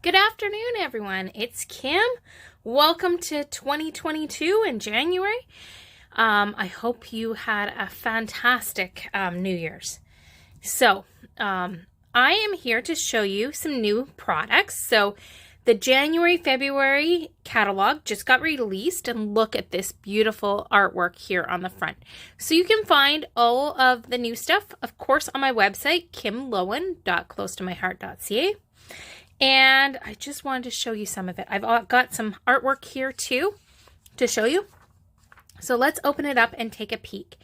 Good afternoon, everyone. It's Kim. Welcome to 2022 in January. I hope you had a fantastic New Year's. So, I am here to show you some new products. So, the January-February catalog just got released, and look at this beautiful artwork here on the front. So you can find all of the new stuff, of course, on my website, kimlowen.closetomyheart.ca. And I just wanted to show you some of it. I've got some artwork here too to show you. So let's open it up and take a peek.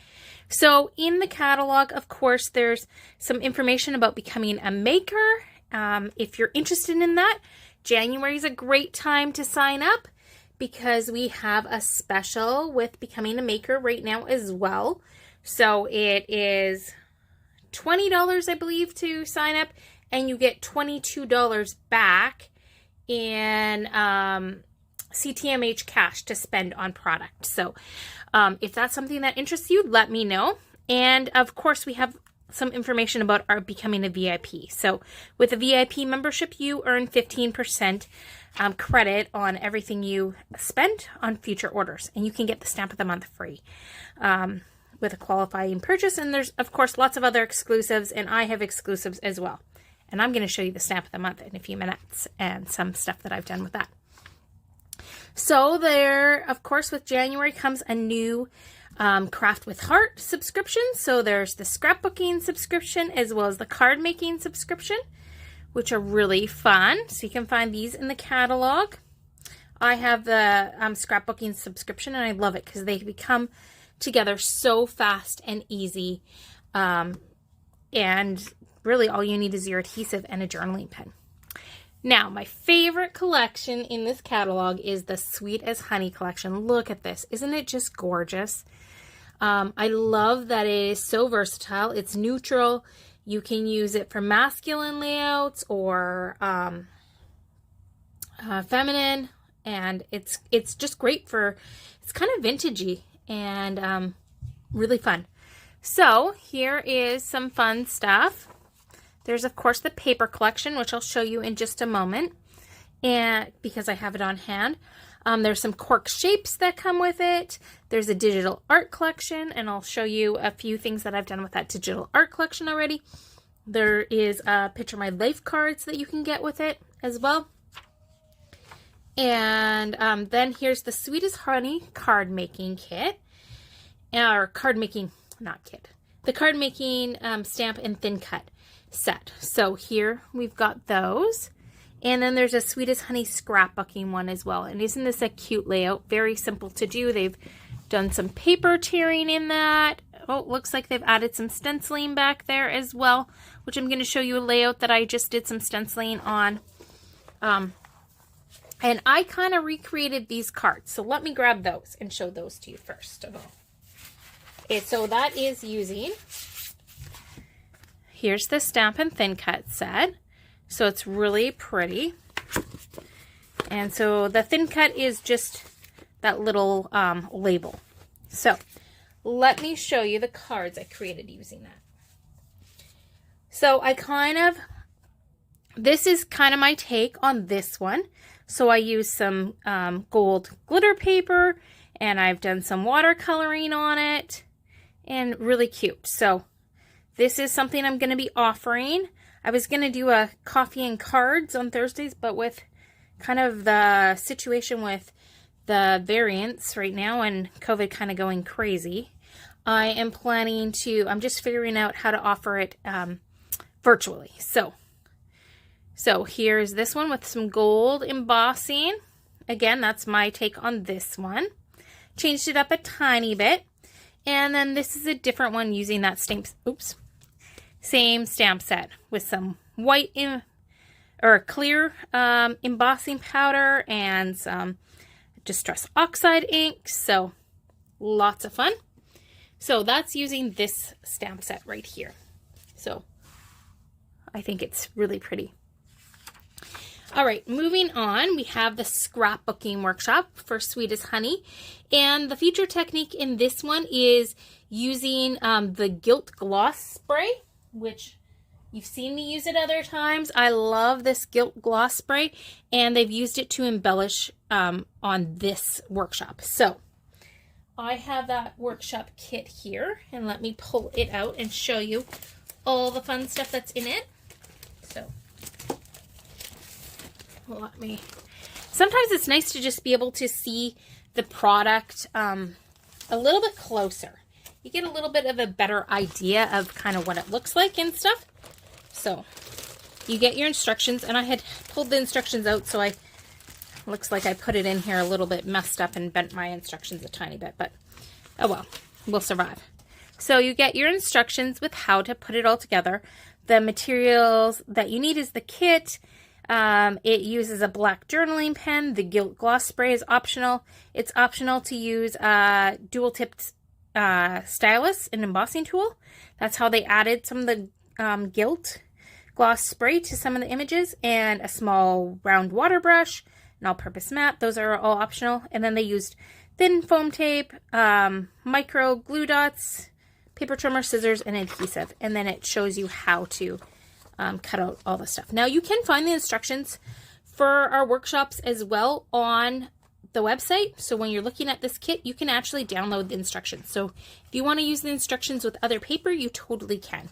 So in the catalog, of course, there's some information about becoming a maker. If you're interested in that, January is a great time to sign up because we have a special with becoming a maker right now as well. So it is $20, I believe, to sign up, and you get $22 back in CTMH cash to spend on product. So if that's something that interests you, let me know. And of course, we have some information about our becoming a VIP. So with a VIP membership, you earn 15% credit on everything you spend on future orders, and you can get the stamp of the month free with a qualifying purchase. And there's, of course, lots of other exclusives, and I have exclusives as well. And I'm going to show you the stamp of the month in a few minutes and some stuff that I've done with that. So there, of course, with January comes a new Craft with Heart subscription. So there's the scrapbooking subscription as well as the card making subscription, which are really fun. So you can find these in the catalog. I have the scrapbooking subscription, and I love it because they become together so fast and easy. And really all you need is your adhesive and a journaling pen. Now, my favorite collection in this catalog is the Sweet as Honey collection. Look at this. Isn't it just gorgeous? I love that it is so versatile. It's neutral. You can use it for masculine layouts or feminine. And it's just great for, it's kind of vintagey and really fun. So here is some fun stuff. There's, of course, the paper collection, which I'll show you in just a moment, and because I have it on hand. There's some cork shapes that come with it. There's a digital art collection, and I'll show you a few things that I've done with that digital art collection already. There is a Picture My Life cards that you can get with it as well. And then here's the Sweet as Honey card making kit, or card making, not kit, the card making stamp and thin cut set. So here we've got those, and then there's a Sweet as Honey scrapbooking one as well. And isn't this a cute layout? Very simple to do. They've done some paper tearing in that. Oh, it looks like they've added some stenciling back there as well, which I'm going to show you a layout that I just did some stenciling on. And I kind of recreated these cards, so let me grab those and show those to you first of all. Okay, so that is using, here's the stamp and thin cut set. So it's really pretty. And so the thin cut is just that little label. So let me show you the cards I created using that. So this is kind of my take on this one. So I used some gold glitter paper, and I've done some watercoloring on it, and really cute. So this is something I'm going to be offering. I was going to do a coffee and cards on Thursdays, but with kind of the situation with the variants right now and COVID kind of going crazy, I am planning to, I'm just figuring out how to offer it virtually. So here's this one with some gold embossing. Again, that's my take on this one. Changed it up a tiny bit. And then this is a different one using that same stamp set with some white clear embossing powder and some Distress Oxide ink. So lots of fun. So that's using this stamp set right here. So I think it's really pretty. All right, moving on, we have the scrapbooking workshop for Sweet as Honey. And the feature technique in this one is using the Gilt Gloss Spray, which You've seen me use it other times. I love this gilt gloss spray, and they've used it to embellish on this workshop. So I have that workshop kit here, and let me pull it out and show you all the fun stuff that's in it. So sometimes it's nice to just be able to see the product a little bit closer. You get a little bit of a better idea of kind of what it looks like and stuff. So you get your instructions, and I had pulled the instructions out, so looks like I put it in here a little bit messed up and bent my instructions a tiny bit, but oh well, we'll survive. So you get your instructions with how to put it all together. The materials that you need is the kit. It uses a black journaling pen. The gilt gloss spray is optional. It's optional to use a dual-tipped stylus and embossing tool. That's how they added some of the gilt gloss spray to some of the images, and a small round water brush, an all-purpose mat. Those are all optional. And then they used thin foam tape, micro glue dots, paper trimmer, scissors, and adhesive. And then it shows you how to cut out all the stuff. Now you can find the instructions for our workshops as well on the website. So when you're looking at this kit, you can actually download the instructions. So if you want to use the instructions with other paper, you totally can.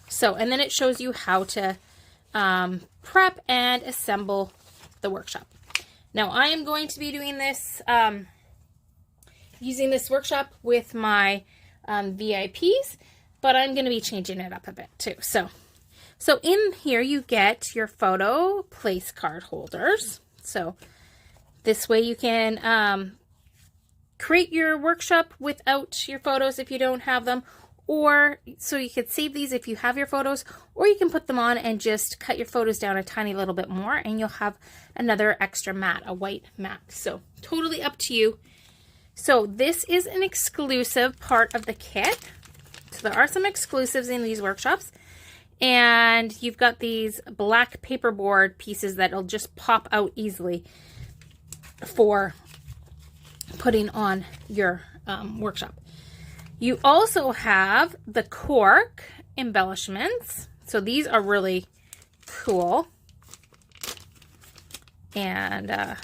So, and then it shows you how to prep and assemble the workshop. Now I am going to be doing this, using this workshop with my VIPs, but I'm going to be changing it up a bit too. So in here you get your photo place card holders. So this way you can create your workshop without your photos if you don't have them, or so you could save these if you have your photos, or you can put them on and just cut your photos down a tiny little bit more, and you'll have another extra mat, a white mat. So totally up to you. So this is an exclusive part of the kit. So there are some exclusives in these workshops, and you've got these black paperboard pieces that'll just pop out easily for putting on your workshop. You also have the cork embellishments. So these are really cool. And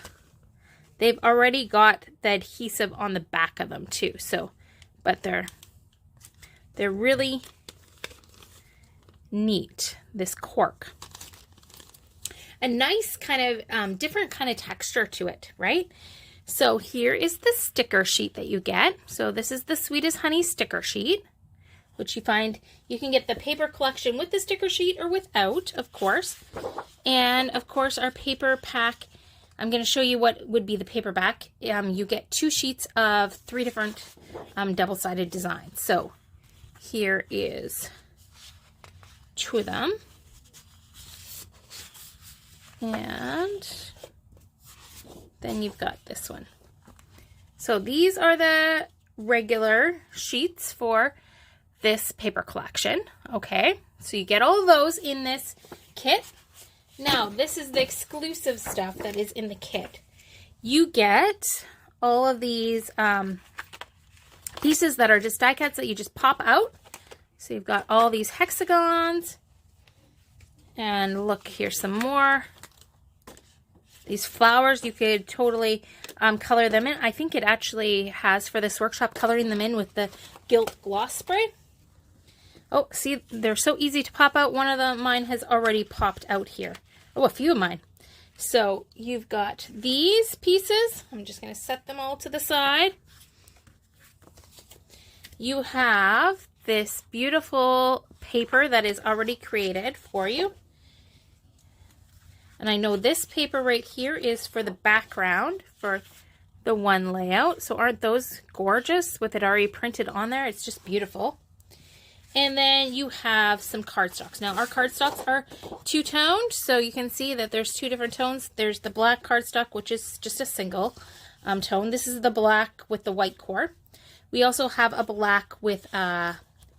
they've already got the adhesive on the back of them too. So, but they're really neat, this cork. A nice kind of different kind of texture to it, right? So here is the sticker sheet that you get. So this is the Sweet as Honey sticker sheet, which you find, you can get the paper collection with the sticker sheet or without, of course. And of course our paper pack, I'm going to show you what would be the paperback. You get 2 sheets of 3 different double-sided designs. So here is 2 of them. And then you've got this one. So these are the regular sheets for this paper collection. Okay, so you get all of those in this kit. Now, this is the exclusive stuff that is in the kit. You get all of these pieces that are just die cuts that you just pop out. So you've got all these hexagons. And look, here's some more. These flowers, you could totally color them in. I think it actually has for this workshop coloring them in with the gilt gloss spray. Oh, see, they're so easy to pop out. One of mine has already popped out here. Oh, a few of mine. So you've got these pieces. I'm just going to set them all to the side. You have this beautiful paper that is already created for you. And I know this paper right here is for the background for the one layout. So aren't those gorgeous with it already printed on there? It's just beautiful. And then you have some cardstocks. Now our cardstocks are 2-toned, so you can see that there's 2 different tones. There's the black cardstock, which is just a single tone. This is the black with the white core. We also have a black with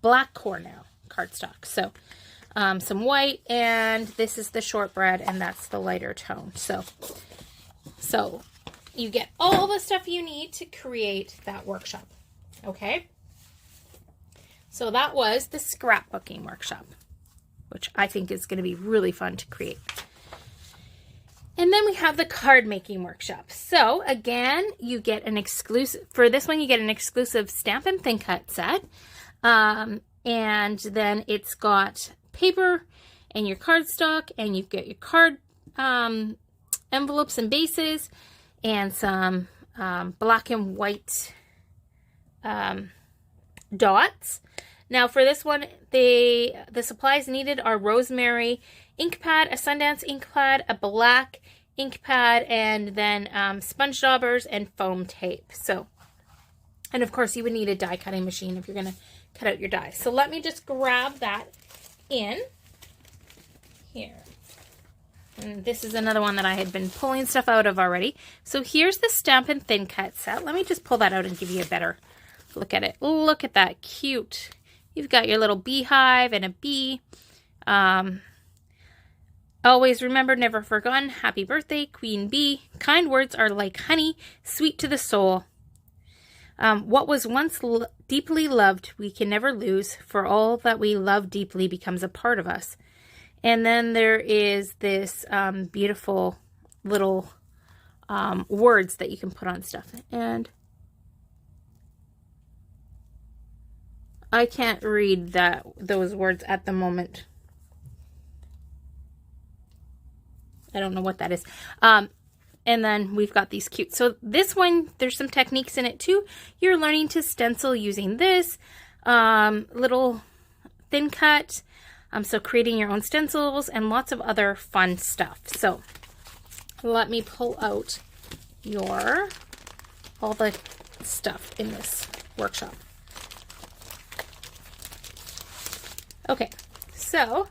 black core now cardstock. So some white, and this is the shortbread, and that's the lighter tone. So you get all the stuff you need to create that workshop. Okay? So that was the scrapbooking workshop. which I think is going to be really fun to create. And then we have the card making workshop. So again, you get an exclusive, for this one, you get an exclusive Stampin' Thin Cut set. And then it's got paper and your cardstock, and you get your card envelopes and bases, and some black and white dots. Now for this one, the supplies needed are rosemary ink pad, a Sundance ink pad, a black ink pad, and then sponge daubers and foam tape. So, and of course you would need a die cutting machine if you're going to cut out your dies. So let me just grab that in here. And this is another one that I had been pulling stuff out of already. So here's the Stampin' Thin Cut set. Let me just pull that out and give you a better look at it. Look at that, cute. You've got your little beehive and a bee. Always remember, never forgotten. Happy birthday, Queen Bee. Kind words are like honey, sweet to the soul. What was once deeply loved, we can never lose, for all that we love deeply becomes a part of us. And then there is this beautiful little words that you can put on stuff. And I can't read those words at the moment. I don't know what that is. And then we've got these cute. So this one, there's some techniques in it too. You're learning to stencil using this little thin cut. So creating your own stencils and lots of other fun stuff. So let me pull out all the stuff in this workshop. Okay, so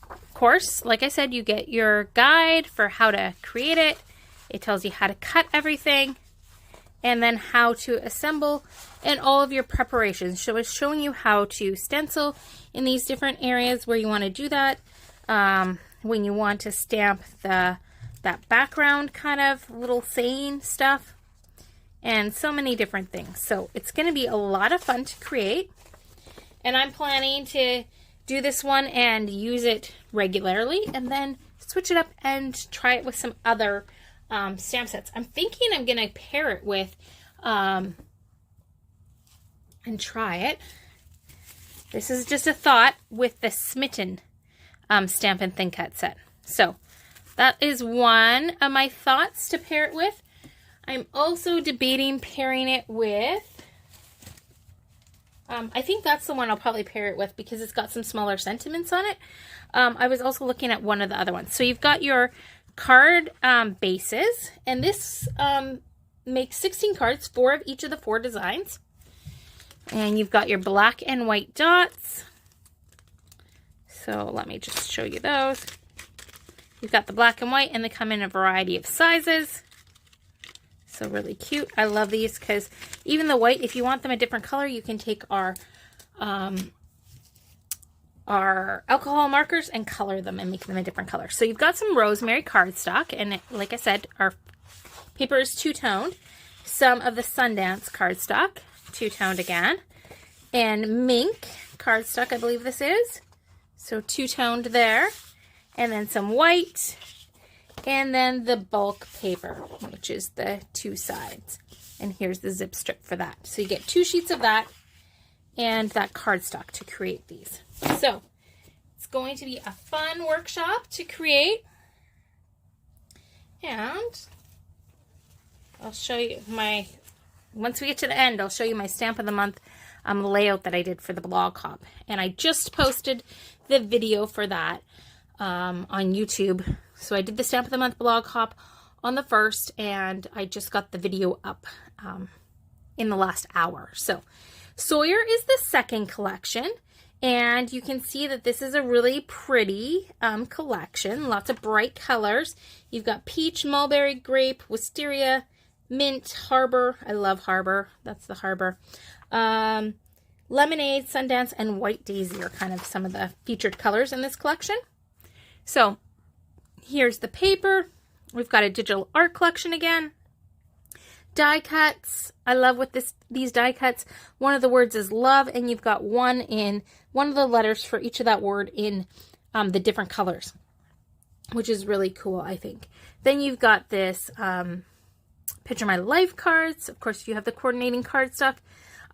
of course, like I said, you get your guide for how to create it. It tells you how to cut everything and then how to assemble and all of your preparations. So it's showing you how to stencil in these different areas where you want to do that. When you want to stamp that background kind of little saying stuff and so many different things. So it's going to be a lot of fun to create. And I'm planning to do this one and use it regularly and then switch it up and try it with some other stamp sets. I'm thinking I'm going to pair it with, and try it. This is just a thought with the Smitten Stampin' Thin Cut set. So that is one of my thoughts to pair it with. I'm also debating pairing it with, I think that's the one I'll probably pair it with because it's got some smaller sentiments on it. I was also looking at one of the other ones. So you've got your card bases, and this makes 16 cards, 4 of each of the 4 designs. And you've got your black and white dots. So let me just show you those. You've got the black and white, and they come in a variety of sizes. So really cute. I love these because even the white, if you want them a different color, you can take our alcohol markers and color them and make them a different color. So you've got some rosemary cardstock, and like I said, our paper is two-toned. Some of the Sundance cardstock, two-toned again, and mink cardstock, I believe this is. So two-toned there, and then some white, and then the bulk paper, which is the 2 sides. And here's the zip strip for that. So you get 2 sheets of that and that cardstock to create these. So it's going to be a fun workshop to create. And I'll show you once we get to the end, I'll show you my Stamp of the Month layout that I did for the blog hop. And I just posted the video for that on YouTube. So I did the Stamp of the Month blog hop on the 1st, and I just got the video up in the last hour. So Sawyer is the second collection, and you can see that this is a really pretty collection. Lots of bright colors. You've got peach, mulberry, grape, wisteria, mint, harbor. I love harbor. That's the harbor. Lemonade, Sundance, and white daisy are kind of some of the featured colors in this collection. So here's the paper. We've got a digital art collection again. Die cuts. I love with these die cuts. One of the words is love, and you've got one of the letters for each of that word in the different colors, which is really cool, I think. Then you've got this Picture My Life cards. Of course, you have the coordinating card stuff.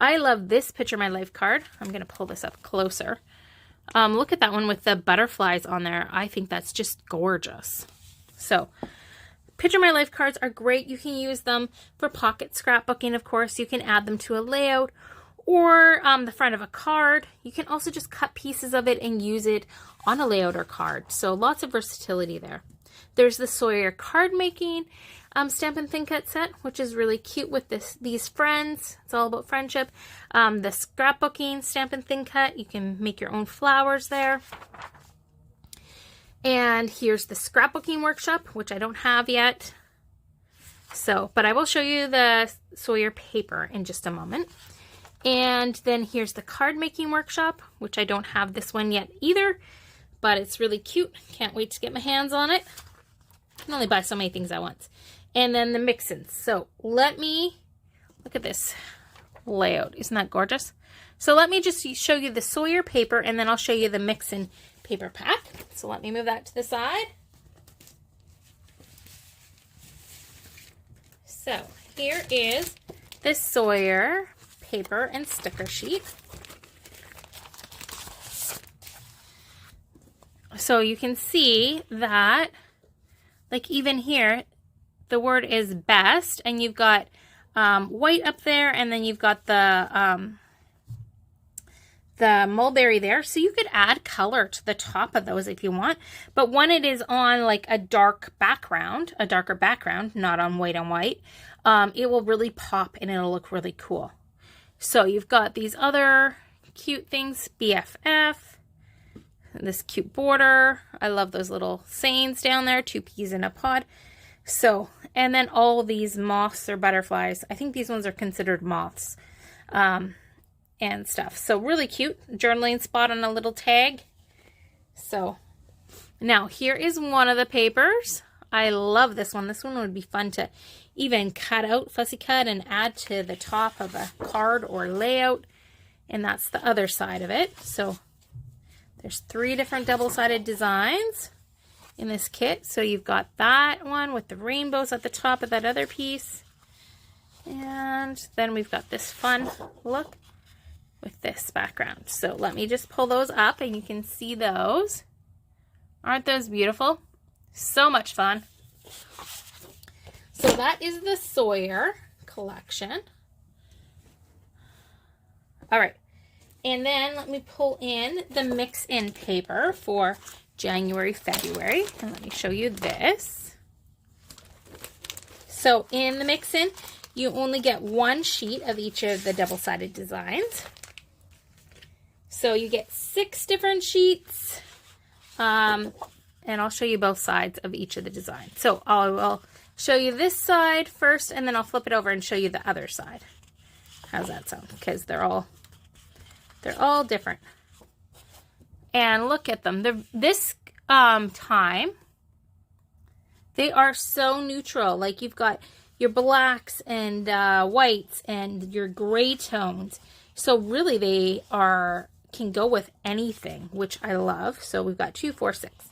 I love this Picture My Life card. I'm going to pull this up closer. Look at that one with the butterflies on there. I think that's just gorgeous. So, Picture My Life cards are great. You can use them for pocket scrapbooking, of course. You can add them to a layout or the front of a card. You can also just cut pieces of it and use it on a layout or card. So lots of versatility there. There's the Sawyer card making Stampin' Thin Cut set, which is really cute with these friends. It's all about friendship. The scrapbooking Stampin' Thin Cut. You can make your own flowers there. And here's the scrapbooking workshop, which I don't have yet. So, but I will show you the Sawyer paper in just a moment. And then here's the card making workshop, which I don't have this one yet either, but it's really cute. Can't wait to get my hands on it. I can only buy so many things at once. And then the mix-ins. So let me look at this layout. Isn't that gorgeous? So let me just show you the Sawyer paper, and then I'll show you the mix-in paper pack. So let me move that to the side. So here is the Sawyer paper and sticker sheet. So you can see that, like even here, the word is best, and you've got white up there, and then you've got the mulberry there. So you could add color to the top of those if you want. But when it is on like a darker background, not on white, it will really pop and it'll look really cool. So you've got these other cute things, BFF, this cute border. I love those little sayings down there, 2 peas in a pod. So, and then all these moths or butterflies. I think these ones are considered moths. And stuff. So really cute journaling spot on a little tag. So now here is one of the papers. I love this one. This one would be fun to even cut out, fussy cut, and add to the top of a card or layout. And that's the other side of it. So there's 3 different double-sided designs in this kit. So you've got that one with the rainbows at the top of that other piece. And then we've got this fun look with this background. So let me just pull those up and you can see those. Aren't those beautiful? So much fun. So that is the Sawyer collection. All right. And then let me pull in the mix-in paper for January, February. And let me show you this. So in the mix-in, you only get 1 sheet of each of the double-sided designs. So you get 6 different sheets, and I'll show you both sides of each of the designs. So I will show you this side first, and then I'll flip it over and show you the other side. How's that sound? Because they're all different. And look at them. This time, they are so neutral. Like you've got your blacks and whites and your gray tones. So really they can go with anything, which I love. So we've got 2, 4, 6.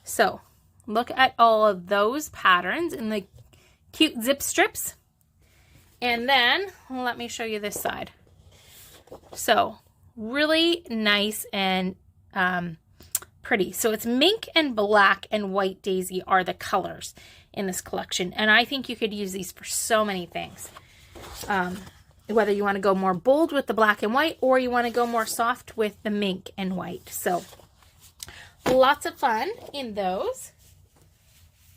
So look at all of those patterns in the cute zip strips. And then let me show you this side. So really nice and pretty. So it's mink and black and white daisy are the colors in this collection. And I think you could use these for so many things. Whether you want to go more bold with the black and white or you want to go more soft with the mink and white. So lots of fun in those.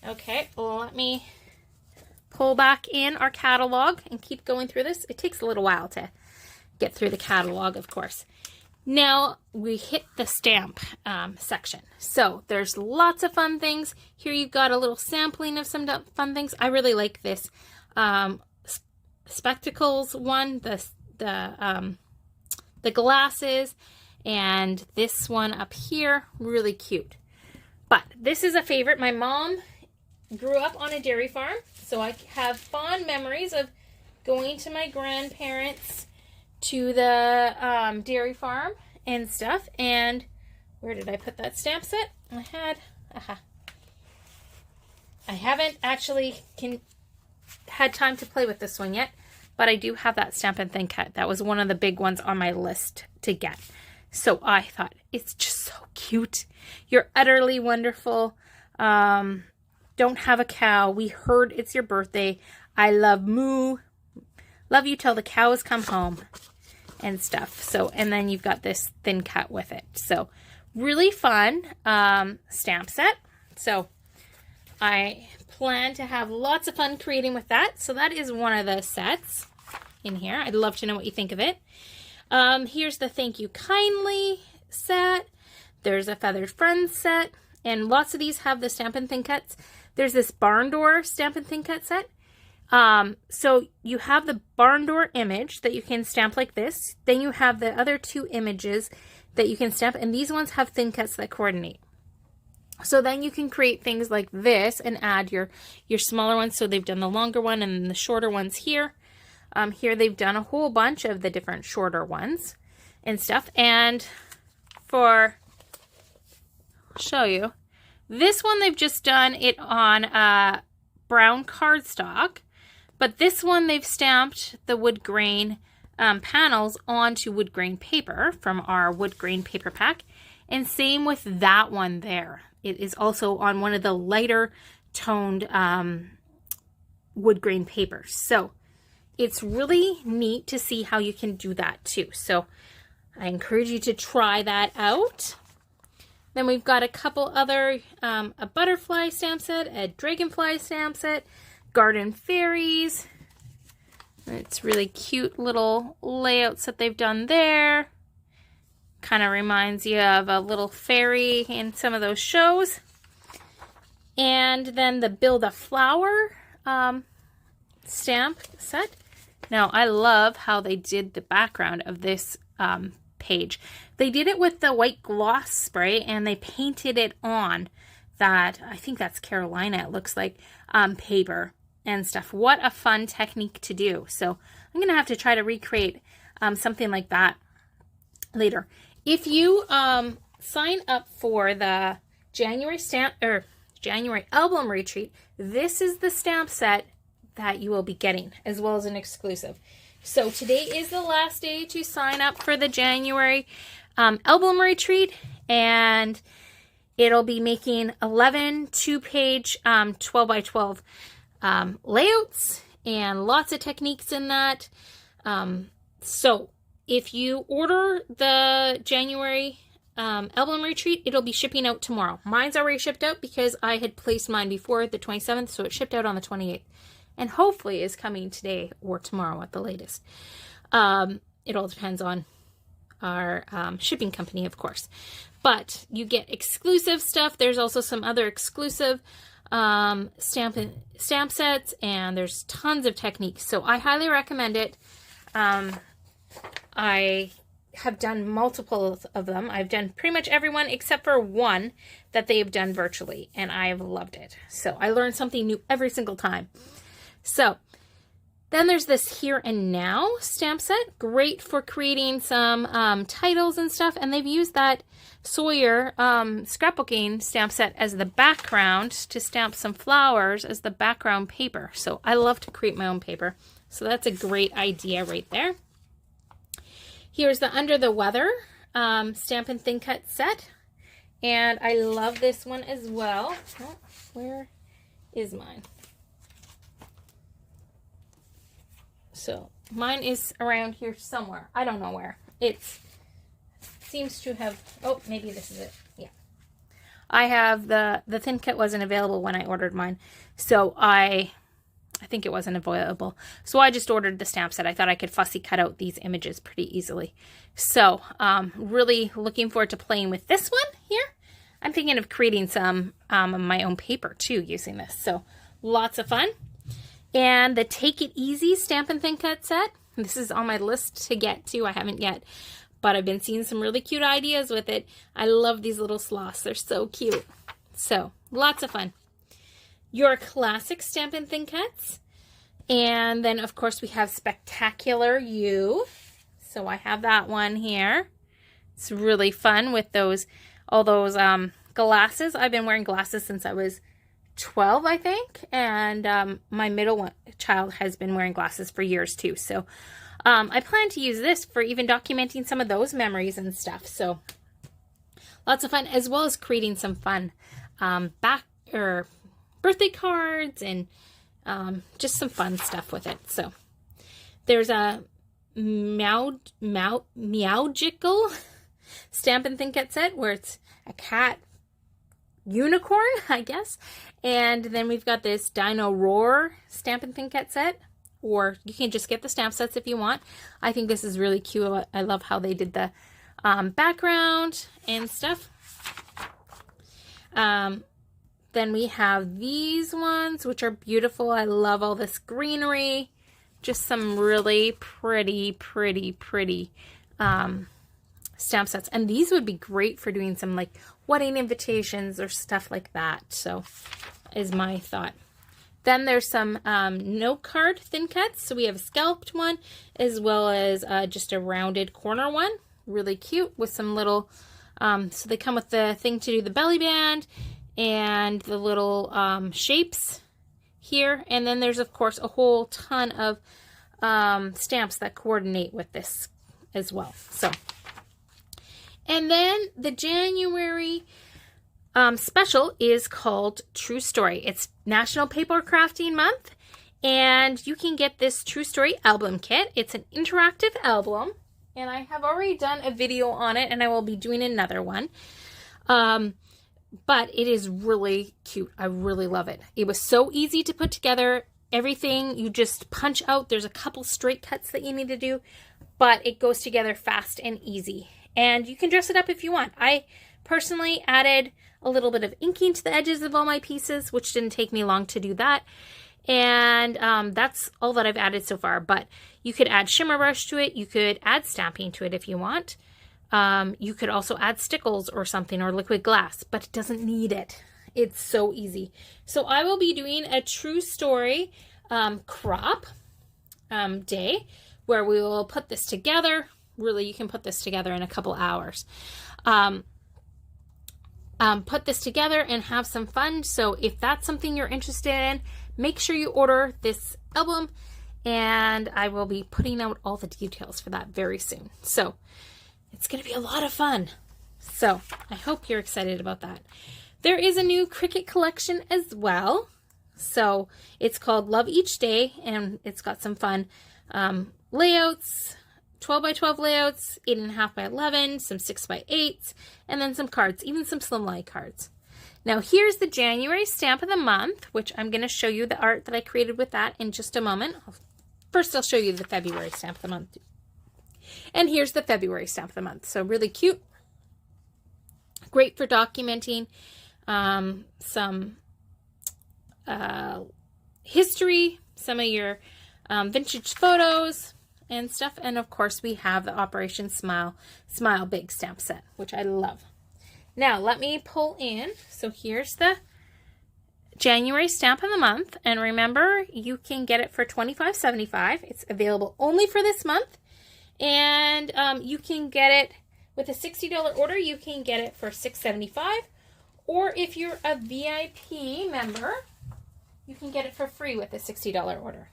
Okay, let me pull back in our catalog and keep going through this. It takes a little while to get through the catalog, of course. Now we hit the stamp section. So there's lots of fun things. Here you've got a little sampling of some fun things. I really like this spectacles one, the glasses, and this one up here, really cute. But this is a favorite. My mom grew up on a dairy farm, so I have fond memories of going to my grandparents to the dairy farm and stuff. And where did I put that stamp set? I haven't actually had time to play with this one yet, but I do have that Stampin' Thin Cut. That was one of the big ones on my list to get. So I thought, it's just so cute. You're utterly wonderful. Don't have a cow. We heard it's your birthday. I love Moo. Love you till the cows come home and stuff. So, and then you've got this thin cut with it. So really fun stamp set. So I plan to have lots of fun creating with that. So that is one of the sets in here. I'd love to know what you think of it. Here's the Thank You Kindly set. There's a Feathered Friends set. And lots of these have the Stampin' Thin Cuts. There's this Barn Door Stampin' Thin Cut set. So you have the barn door image that you can stamp like this. Then you have the other two images that you can stamp. And these ones have thin cuts that coordinate. So then you can create things like this and add your smaller ones. So they've done the longer one and the shorter ones here. Here they've done a whole bunch of the different shorter ones and stuff. And I'll show you. This one they've just done it on brown cardstock. But this one they've stamped the wood grain panels onto wood grain paper from our wood grain paper pack. And same with that one there. It is also on one of the lighter toned wood grain papers. So it's really neat to see how you can do that too. So I encourage you to try that out. Then we've got a couple other, a butterfly stamp set, a dragonfly stamp set, garden fairies. It's really cute little layouts that they've done there. Kind of reminds you of a little fairy in some of those shows. And then the Build a Flower stamp set. Now, I love how they did the background of this page. They did it with the white gloss spray and they painted it on that, I think that's Carolina, it looks like, paper and stuff. What a fun technique to do. So I'm going to have to try to recreate something like that later. If you sign up for the January album retreat, this is the stamp set that you will be getting, as well as an exclusive. So today is the last day to sign up for the January album retreat, and it'll be making 11 2-page 12 by 12 layouts and lots of techniques in that. So if you order the January album retreat, it'll be shipping out tomorrow. Mine's already shipped out because I had placed mine before the 27th, so it shipped out on the 28th. And hopefully is coming today or tomorrow at the latest. It all depends on our shipping company, of course. But you get exclusive stuff. There's also some other exclusive stamp sets, and there's tons of techniques. So I highly recommend it. I have done multiple of them. I've done pretty much everyone except for one that they've done virtually, and I've loved it. So I learned something new every single time. So then there's this Here and Now stamp set. Great for creating some titles and stuff. And they've used that Sawyer scrapbooking stamp set as the background to stamp some flowers as the background paper. So I love to create my own paper. So that's a great idea right there. Here's the Under the Weather Stampin' Thin Cut set. And I love this one as well. Oh, where is mine? So mine is around here somewhere. I don't know where. It seems to have, oh, maybe this is it. Yeah. I have the thin cut wasn't available when I ordered mine. So I think it wasn't available. So I just ordered the stamp set. I thought I could fussy cut out these images pretty easily. So really looking forward to playing with this one here. I'm thinking of creating some of my own paper too using this. So lots of fun. And the Take It Easy Stampin' Thin Cut set. This is on my list to get to. I haven't yet, but I've been seeing some really cute ideas with it. I love these little sloths. They're so cute. So lots of fun. Your Classic Stampin' Thin Cuts. And then, of course, we have Spectacular You. So I have that one here. It's really fun with all those glasses. I've been wearing glasses since I was 12, I think. And my middle child has been wearing glasses for years too. So I plan to use this for even documenting some of those memories and stuff. So lots of fun, as well as creating some fun birthday cards and just some fun stuff with it. So there's a Meowgical Stamp and Think It set where it's a cat unicorn, I guess. And then we've got this Dino Roar Stamp and Think It set, or you can just get the stamp sets if you want. I think this is really cute. I love how they did the background and stuff. Then we have these ones, which are beautiful. I love all this greenery. Just some really pretty stamp sets. And these would be great for doing some like wedding invitations or stuff like that. So is my thought. Then there's some note card thin cuts. So we have a scalloped one as well as just a rounded corner one. Really cute with some little, so they come with the thing to do the belly band and the little shapes here. And then there's, of course, a whole ton of stamps that coordinate with this as well. So, and then the January special is called True Story. It's National Paper Crafting Month, and you can get this True Story album kit. It's an interactive album, and I have already done a video on it, and I will be doing another one. But it is really cute. I really love it. It was so easy to put together. Everything you just punch out. There's a couple straight cuts that you need to do, but it goes together fast and easy. And you can dress it up if you want. I personally added a little bit of inking to the edges of all my pieces, which didn't take me long to do that. And that's all that I've added so far. But you could add shimmer brush to it. You could add stamping to it if you want. You could also add stickles or something, or liquid glass, but it doesn't need it. It's so easy. So I will be doing a True Story crop day where we will put this together. Really, you can put this together in a couple hours. Put this together and have some fun. So if that's something you're interested in, make sure you order this album, and I will be putting out all the details for that very soon. So it's going to be a lot of fun. So I hope you're excited about that. There is a new Cricut collection as well. So it's called Love Each Day, and it's got some fun layouts, 12 by 12 layouts, 8.5 by 11, some 6 by 8s, and then some cards, even some slimline cards. Now here's the January stamp of the month, which I'm going to show you the art that I created with that in just a moment. First, I'll show you the February stamp of the month. And here's the February stamp of the month. So really cute. Great for documenting some history, some of your vintage photos and stuff. And of course we have the Operation Smile Big stamp set, which I love. Now let me pull in. So here's the January stamp of the month. And remember, you can get it for $25.75. It's available only for this month. And you can get it with a $60 order. You can get it for $6.75. Or if you're a VIP member, you can get it for free with a $60 order.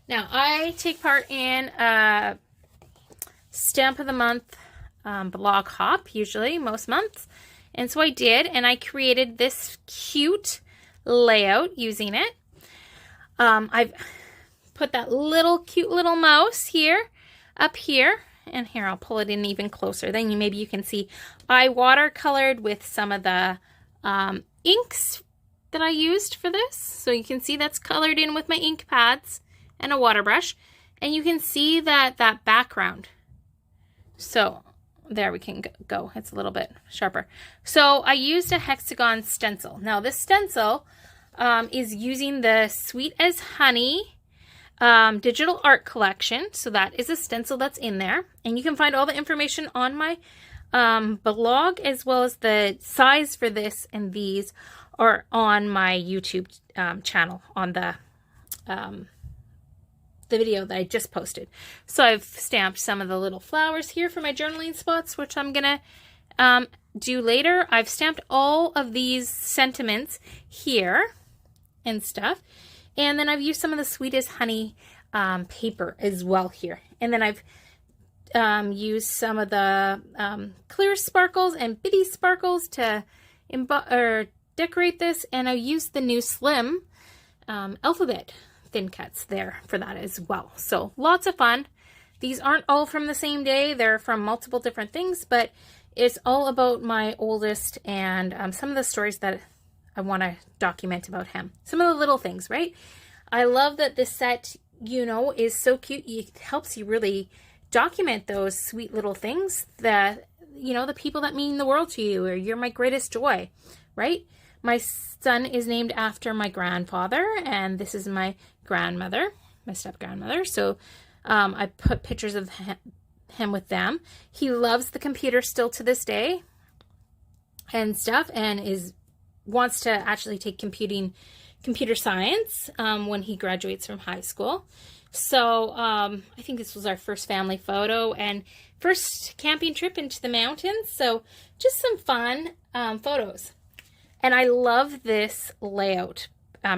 Now, I take part in a stamp of the month blog hop, usually, most months. And so I did, and I created this cute layout using it. I've put that cute little mouse here, up here. And here, I'll pull it in even closer. Then maybe you can see I watercolored with some of the inks that I used for this. So you can see that's colored in with my ink pads and a water brush. And you can see that background. So there we can go. It's a little bit sharper. So I used a hexagon stencil. Now this stencil is using the Sweet as Honey digital art collection. So that is a stencil that's in there, and you can find all the information on my blog, as well as the size for this and these are on my YouTube channel on the the video that I just posted. So I've stamped some of the little flowers here for my journaling spots, which I'm gonna do later. I've stamped all of these sentiments here and stuff. And then I've used some of the Sweetest Honey paper as well here. And then I've used some of the clear sparkles and bitty sparkles to decorate this. And I used the new Slim alphabet thin cuts there for that as well. So lots of fun. These aren't all from the same day. They're from multiple different things, but it's all about my oldest and some of the stories that I want to document about him. Some of the little things, right? I love that this set, you know, is so cute. It helps you really document those sweet little things that, you know, the people that mean the world to you, or you're my greatest joy, right? My son is named after my grandfather, and this is my grandmother, my step-grandmother. So I put pictures of him with them. He loves the computer still to this day and stuff, and wants to actually take computer science when he graduates from high school. So I think this was our first family photo and first camping trip into the mountains. So just some fun photos. And I love this layout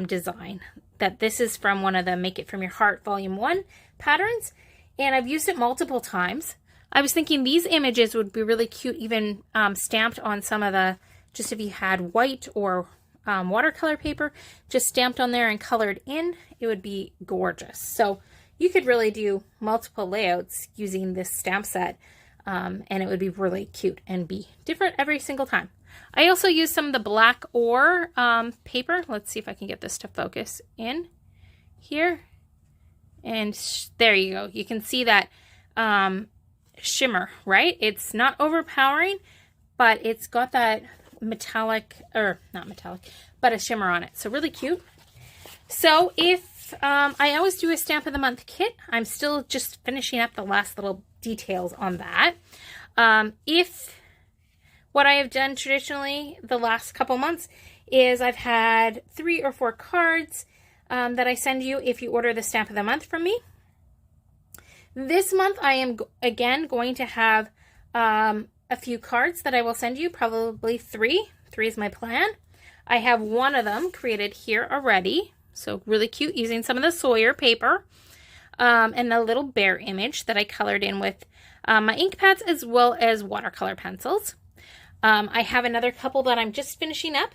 design, that this is from one of the Make It From Your Heart Volume 1 patterns. And I've used it multiple times. I was thinking these images would be really cute, even stamped on some of the, just if you had white or watercolor paper, just stamped on there and colored in, it would be gorgeous. So you could really do multiple layouts using this stamp set, and it would be really cute and be different every single time. I also used some of the black ore paper. Let's see if I can get this to focus in here. And there you go. You can see that shimmer, right? It's not overpowering, but it's got that metallic, or not metallic, but a shimmer on it. So really cute. So if I always do a stamp of the month kit, I'm still just finishing up the last little details on that. If what I have done traditionally the last couple months is I've had 3 or 4 cards that I send you if you order the stamp of the month from me. This month I am again going to have a few cards that I will send you, probably 3. 3 is my plan. I have one of them created here already. So really cute, using some of the Sawyer paper and the little bear image that I colored in with my ink pads as well as watercolor pencils. I have another couple that I'm just finishing up.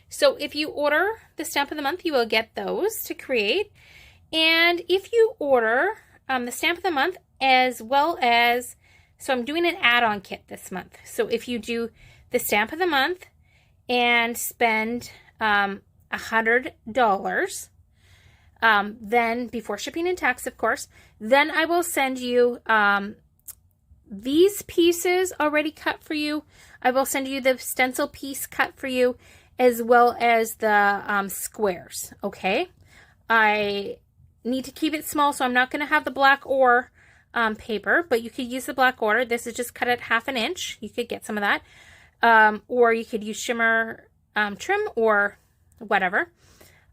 So if you order the stamp of the month, you will get those to create. And if you order the stamp of the month as well as, so I'm doing an add-on kit this month. So if you do the stamp of the month and spend $100, then before shipping and tax, of course, then I will send you these pieces already cut for you. I will send you the stencil piece cut for you, as well as the squares, okay? I need to keep it small, so I'm not going to have the black ore paper, but you could use the black ore. This is just cut at 1/2 inch. You could get some of that. Or you could use shimmer trim or whatever.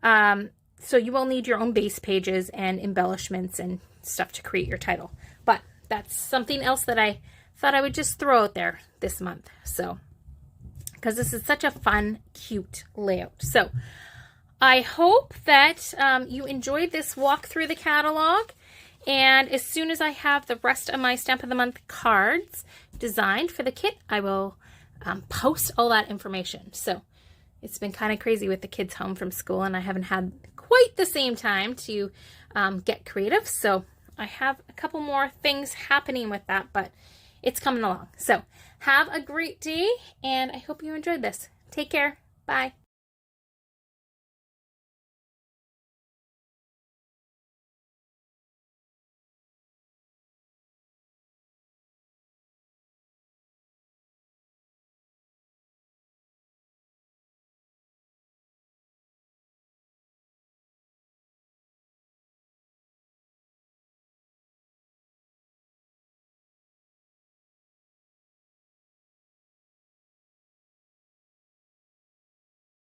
So you will need your own base pages and embellishments and stuff to create your title. But that's something else that I thought I would just throw out there this month. So, because this is such a fun, cute layout. So I hope that you enjoyed this walk through the catalog. And as soon as I have the rest of my Stamp of the Month cards designed for the kit, I will post all that information. So it's been kind of crazy with the kids home from school, and I haven't had quite the same time to get creative. So I have a couple more things happening with that, but it's coming along. So have a great day, and I hope you enjoyed this. Take care. Bye.